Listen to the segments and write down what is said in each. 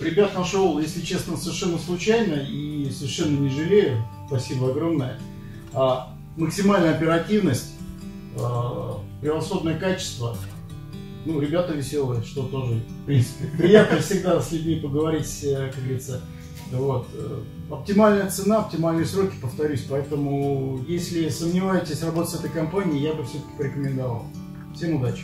Ребят нашел, если честно, совершенно случайно и совершенно не жалею. Спасибо огромное. Максимальная оперативность, превосходное качество. Ну, ребята веселые, что тоже, в принципе, приятно всегда с людьми поговорить, как говорится. Вот. Оптимальная цена, оптимальные сроки, повторюсь. Поэтому, если сомневаетесь работать с этой компанией, я бы все-таки порекомендовал. Всем удачи!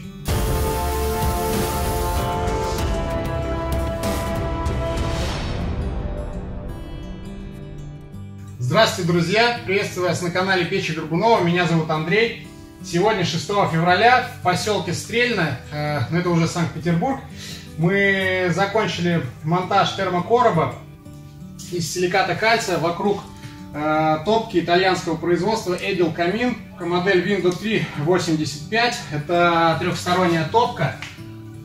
Здравствуйте, друзья! Приветствую вас на канале Печи Горбунова. Меня зовут Андрей. Сегодня, 6 февраля, в поселке Стрельно, ну это уже Санкт-Петербург, мы закончили монтаж термокороба из силиката кальция вокруг топки итальянского производства Edel Камин, модель Window 385. Это трехсторонняя топка.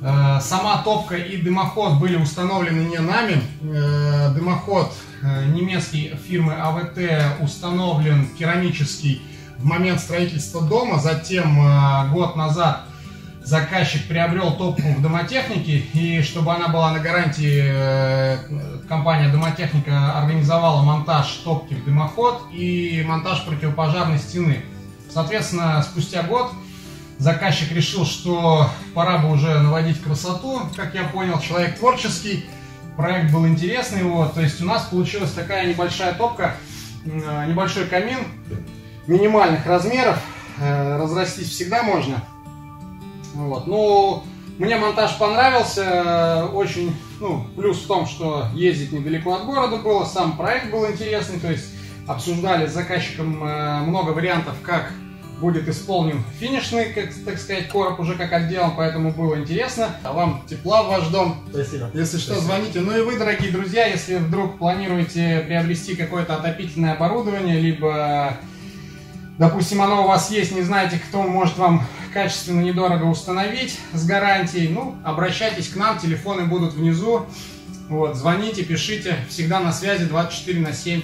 Сама топка и дымоход были установлены не нами. Дымоход немецкой фирмы АВТ установлен керамический в момент строительства дома. Затем год назад заказчик приобрел топку в домотехнике, и чтобы она была на гарантии, компания Домотехника организовала монтаж топки в дымоход и монтаж противопожарной стены. Соответственно, спустя год заказчик решил, что пора бы уже наводить красоту. Как я понял, человек творческий, проект был интересный. Вот. То есть у нас получилась такая небольшая топка, небольшой камин минимальных размеров. Разрастись всегда можно. Вот. Ну, мне монтаж понравился. Очень, плюс в том, что ездить недалеко от города было. Сам проект был интересный. То есть обсуждали с заказчиком много вариантов, как будет исполнен финишный, так сказать, короб уже как отделан, поэтому было интересно. А вам тепла в ваш дом. Спасибо. Если что, звоните. Ну и вы, дорогие друзья, если вдруг планируете приобрести какое-то отопительное оборудование, либо, допустим, оно у вас есть, не знаете, кто может вам качественно, недорого установить с гарантией, обращайтесь к нам, телефоны будут внизу. Вот, звоните, пишите, всегда на связи 24/7.